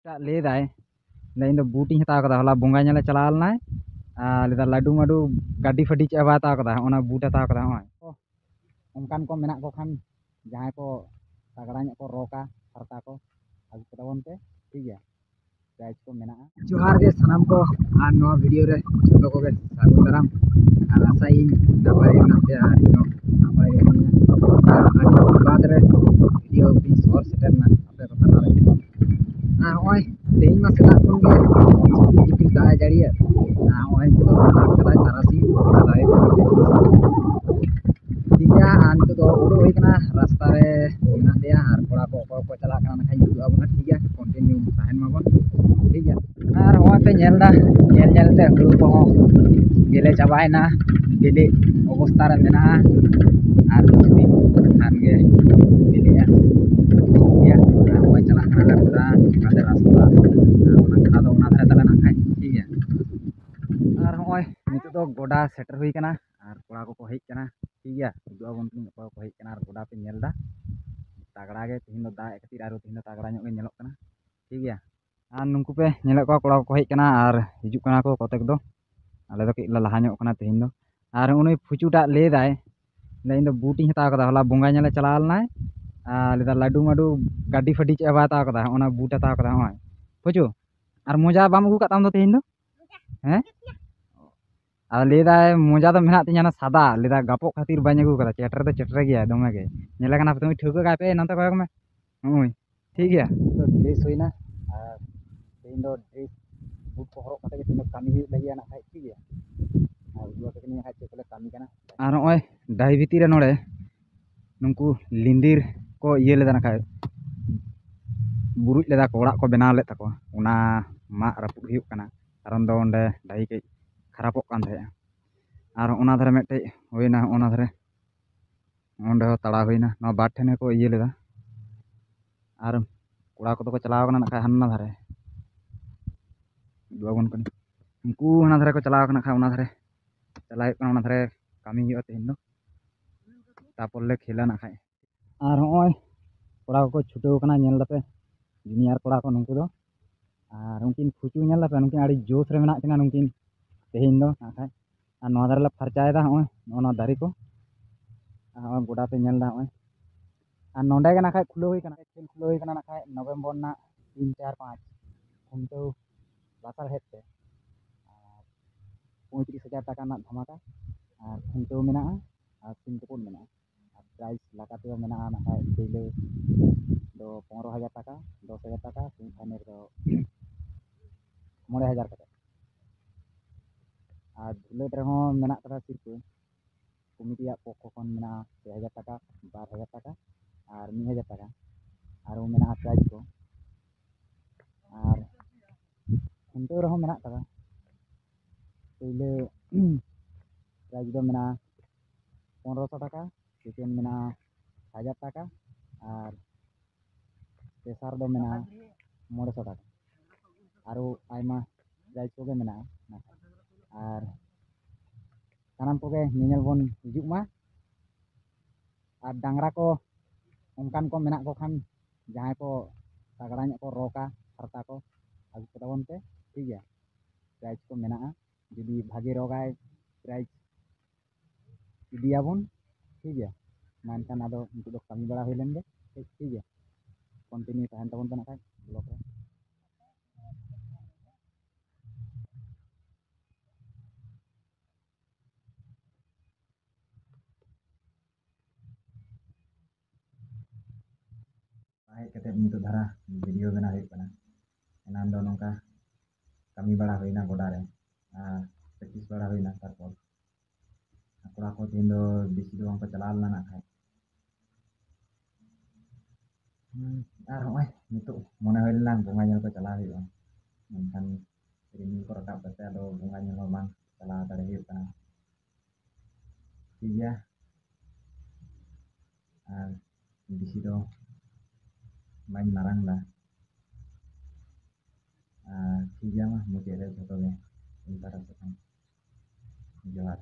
ले दाय इन बूट हता हला बंगा नेले चला लेना लाडू माडू गाड़ी फाड़ी चे हता बूट हता उनकान को मेना को खान जहाँ को तगड़ा को रॉका हरता को आगू कताबन पे ठीक है प्राइज को मेना जोहार के सानाम को और नो वीडियो रे जो को सागुन दाराम और आशा नपाय नपाय बाद रे वीडियो सर सेटरना आपे को तला रे हॉय तेज मा सेता खन गे झिपिल दाय जाड़िया हॉय तो दाय तारासी दाय ठीक है अंत तो उड़ो होई कना रास्ता रे मेना दिया और कोड़ा को चला कना खाई दुआ ठीक है कंटिन्यू ताहन माबन ठीक है और हॉय पे नेलदा नेल ते हुड़ू को गेले चाबायना बिली अवस्था रे मेना और कुछ दिन खान गे बिलिया या हॉय चला कना पूरा कादे रास्ता ओना दो ओना धरे तले ना खाई ठीक है और हॉय नितो तो गोडा सेटर हुई कना और कोड़ा को हेज कना ठीक है दुआ बन को हेज कना और गोडा पे नेलदा तगड़ा गे तीन दा खातिर और तीन तगड़ा गे नेलोक कना ठीक है और नुकु पे नेले को कोड़ा को हेज कना और हिजु कना को कतेक दो आले दो कि लाहा ᱧᱚᱜ कना तीन दो और उनी फुचुटा ले दाय इन बूट हता हला बंगा नेले चला लेना लाडू माडू गाड़ी फाड़ी चे हता बूट हता फुचु और मोजा बाम अगू का दो तीन दो हैं और लेदाय मोजा तो मेना तीन सादा लेदा गापो खातिर बाñ अगू कदा चेटर तो चेटर गया दमे के नेले कना तुम ठौका गाय पे नंते कयक में ओय ठीक है तो ड्रेस होइना और तीन दो ड्रेस बूट को हरक कते तीन कमी हुई लगी ना खाय ठीक है और दुआ के नि खाय चेकले कमी कना और ओय डाई भीती रे नोडे नुकु लिंदिर को ये लेदा ना खाय बुरुज लेदा को ओड़ा को बनाव ले तको ओना मा रापुद हुई कना कारण दो ओंडे डाई के खराबक कान थाया और ओना धरे मेटे होइना ओना धरे ओंडे तड़ा होइना नो बार ठेने को ये लेदा और कोड़ा को तो चलाव कना ना हन्ना धरे दुआबन कनी उनको हना धरे को चलाव कना ओना धरे चलाय कना ओना धरे कामी हुई तेन दो तापर ले खेला ना खाय और होय कोड़ा को छुटेव कना नेल दापे जूनियर कोड़ा को नुकु दो और उनकिन फुचू नेल दापे उनकिन आड़ी जोश रे मेना किना उनकिन तेन दो ना खाय और नवा दारे फरचायदा होय दारी को गोडा पे नेलदा होय और नोंडे के ना खाय खुलो हुई कना खेल खुलो हुई कना ना खाय नवम्बर ना 3 4 5 खुमतो बासार हेड पे 35,000 टाका ना धमाका और खुमतो मेना और सिम तुकुन मेना और प्राइस लगाते मेना ना खाय पहले दो 15,000 टाका 10,000 टाका सेमीफाइनल दो 9,000 टाका और बुलेट रहो मेना कदा सिर्फ कमिटिया पक्ष खन मेना 6,000 टाका 12,000 टाका और 1,000 टाका और मेना प्राइज को और खुंटो रहो मेना कदा पहले प्राइज दो मेना 1500 टाका सेकेंड मेना 1000 टाका और तेसार दो मेना 900 टाका और आयमा प्राइज को मेना और सानाम को नेल बन हिजुग मा और डांगरा को उनकान को मेना को खान जहाँ को तगड़ा को रॉका हरता को आगू कताबन पे ठीक है प्राइज को मेना जुदी भागे रोगाय प्राइज इदियाबन ठीक है मानकान आदो उनको दो कमी बड़ा हुई लेंगे ठीक है कंटिन्यू तहन तबन पे ना खाय ब्लॉग रे हेज कते नितो धारा वीडियो बना हुई कना एनान दो नोंका कमी बड़ा हुईना गोडा रे प्रैक्टिस बड़ा हुईना तारपर कोड़ा को तीन दो बेसी दो को चला लना ना खाय और होय नितो मने होय लना बंगा नेल को चला हुई मेनखान रिमिल को रकाब कते आदो बंगा नेल हो बांग चला दाड़े हुई कना ठीक है और बेसी दो बाñ marang ला ठीक है मा मुझे रे जोतो गे जोहार